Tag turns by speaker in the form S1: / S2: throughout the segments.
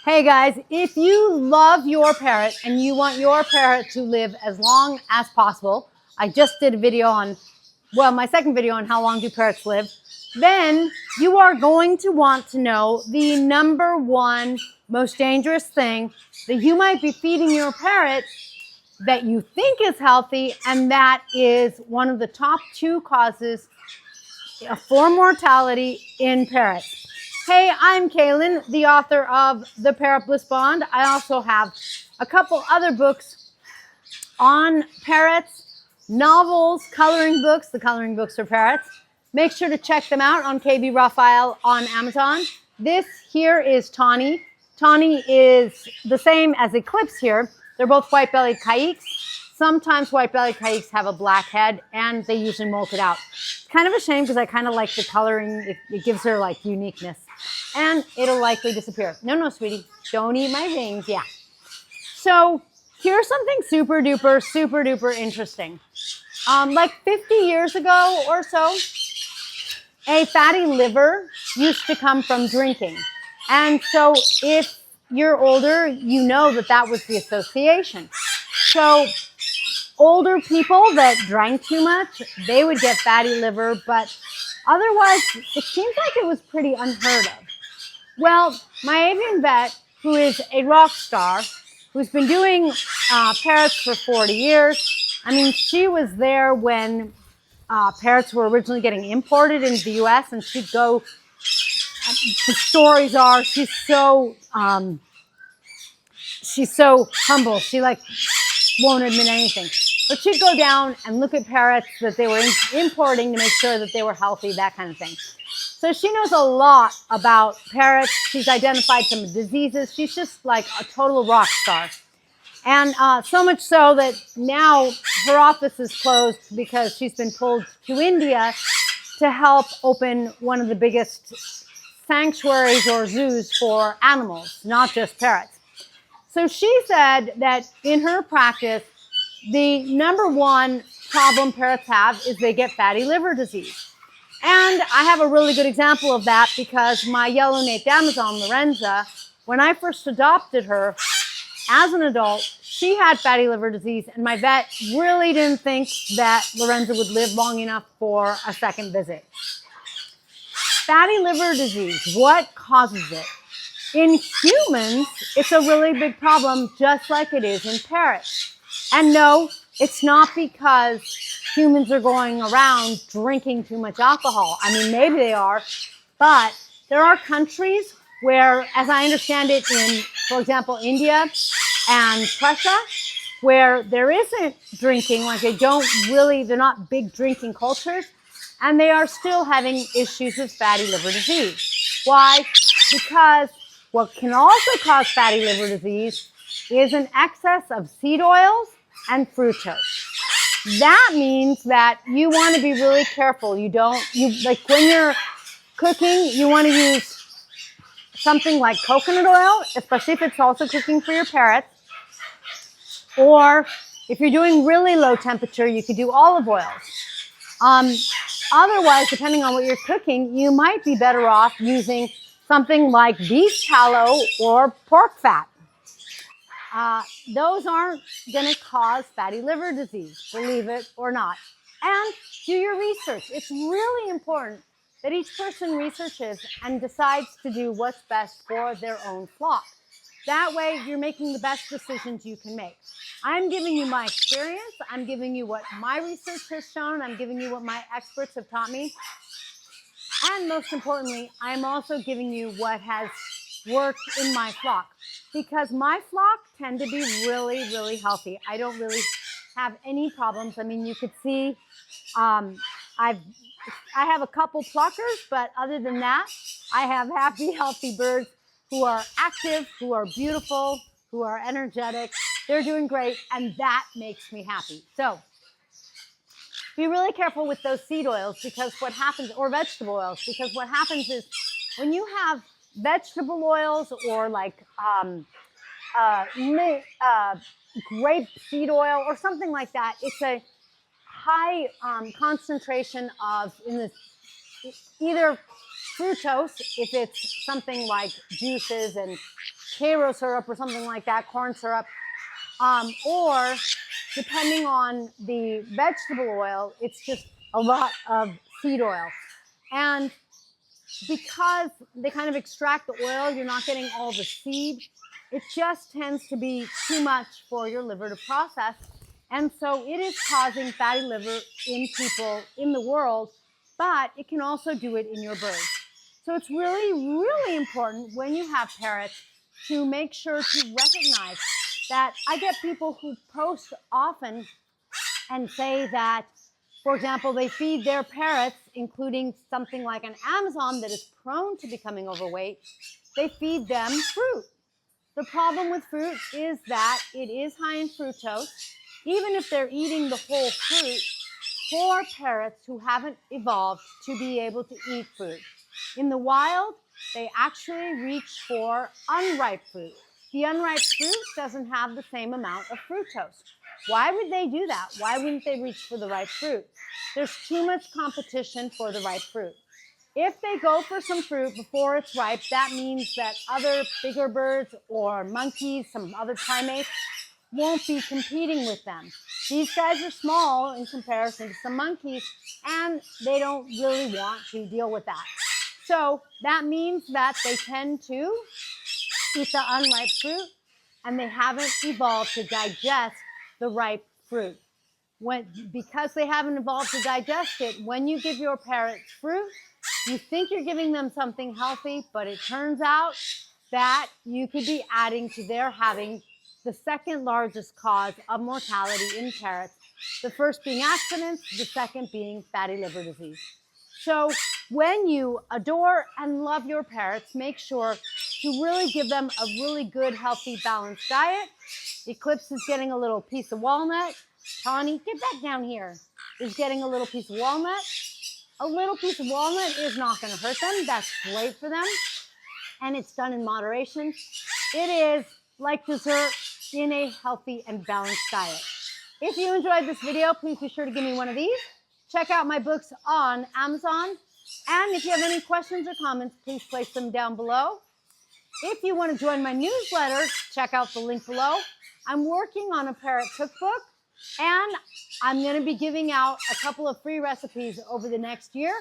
S1: Hey guys, if you love your parrot and you want your parrot to live as long as possible, I just did a video on, my second video on how long do parrots live, then you are going to want to know the number one most dangerous thing that you might be feeding your parrot that you think is healthy, and that is one of the top 2 causes for mortality in parrots. Hey, I'm Kaylin, the author of the Parrot Bliss Bond. I also have a couple other books on parrots, novels, coloring books. The coloring books for parrots. Make sure to check them out on KB Raphael on Amazon. This here is Tawny. Tawny is the same as Eclipse here. They're both white-bellied caiques. Sometimes white-bellied caiques have a black head, and they usually molt it out. It's kind of a shame because I kind of like the coloring. It gives her like uniqueness. And it'll likely disappear. No, sweetie, don't eat my rings. Yeah. So here's something super duper interesting. Like 50 years ago or so, a fatty liver used to come from drinking. And so if you're older, you know that that was the association. So older people that drank too much, they would get fatty liver, but otherwise, it seems like it was pretty unheard of. Well, my avian vet, who is a rock star, who's been doing parrots for 40 years, I mean, she was there when parrots were originally getting imported into the U.S., and she'd go, the stories are, she's so humble. She like won't admit anything. But she'd go down and look at parrots that they were importing to make sure that they were healthy, that kind of thing. So she knows a lot about parrots. She's identified some diseases. She's just like a total rock star. And so much so that now her office is closed because she's been pulled to India to help open one of the biggest sanctuaries or zoos for animals, not just parrots. So she said that in her practice, the number one problem parrots have is they get fatty liver disease. And I have a really good example of that because my yellow-naped Amazon, Lorenza, when I first adopted her as an adult, she had fatty liver disease, and my vet really didn't think that Lorenza would live long enough for a second visit. Fatty liver disease, what causes it? In humans, it's a really big problem, just like it is in parrots. And no, it's not because humans are going around drinking too much alcohol. I mean, maybe they are, but there are countries where, as I understand it, in, for example, India and Prussia, where there isn't drinking, like they're not big drinking cultures, and they are still having issues with fatty liver disease. Why? Because what can also cause fatty liver disease is an excess of seed oils and fructose. That means that you want to be really careful. Like when you're cooking, you want to use something like coconut oil, especially if it's also cooking for your parrots. Or if you're doing really low temperature, you could do olive oils. Otherwise, depending on what you're cooking, you might be better off using something like beef tallow or pork fat. Those aren't going to cause fatty liver disease, believe it or not. And do your research. It's really important that each person researches and decides to do what's best for their own flock. That way, you're making the best decisions you can make. I'm giving you my experience. I'm giving you what my research has shown. I'm giving you what my experts have taught me. And most importantly, I'm also giving you what has worked in my flock, because my flock tend to be really healthy. I don't really have any problems. I mean, you could see I have a couple pluckers, but other than that, I have happy, healthy birds who are active, who are beautiful, who are energetic. They're doing great, and that makes me happy. So be really careful with those seed oils, because what happens, or vegetable oils, because what happens is when you have vegetable oils or like grape seed oil or something like that, it's a high concentration of either fructose, if it's something like juices and Karo syrup or something like that, corn syrup, or depending on the vegetable oil, it's just a lot of seed oil. And because they kind of extract the oil, you're not getting all the seed. It just tends to be too much for your liver to process. And so it is causing fatty liver in people in the world, but it can also do it in your birds. So it's really, really important when you have parrots to make sure to recognize that. I get people who post often and say that, for example, they feed their parrots, including something like an Amazon that is prone to becoming overweight, they feed them fruit. The problem with fruit is that it is high in fructose. Even if they're eating the whole fruit, for parrots who haven't evolved to be able to eat fruit. In the wild, they actually reach for unripe fruit. The unripe fruit doesn't have the same amount of fructose. Why would they do that? Why wouldn't they reach for the ripe fruit? There's too much competition for the ripe fruit. If they go for some fruit before it's ripe, that means that other bigger birds or monkeys, some other primates, won't be competing with them. These guys are small in comparison to some monkeys, and they don't really want to deal with that. So that means that they tend to eat the unripe fruit, and they haven't evolved to digest the ripe fruit. Because they haven't evolved to digest it, when you give your parrots fruit, you think you're giving them something healthy, but it turns out that you could be adding to their having the second largest cause of mortality in parrots. The first being accidents, the second being fatty liver disease. So when you adore and love your parrots, make sure to really give them a really good, healthy, balanced diet. Eclipse is getting a little piece of walnut. Tawny, get back down here, is getting a little piece of walnut. A little piece of walnut is not going to hurt them. That's great for them. And it's done in moderation. It is like dessert in a healthy and balanced diet. If you enjoyed this video, please be sure to give me one of these. Check out my books on Amazon. And if you have any questions or comments, please place them down below. If you want to join my newsletter, check out the link below. I'm working on a parrot cookbook, and I'm going to be giving out a couple of free recipes over the next year.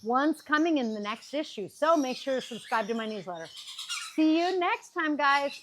S1: One's coming in the next issue. So make sure to subscribe to my newsletter. See you next time, guys.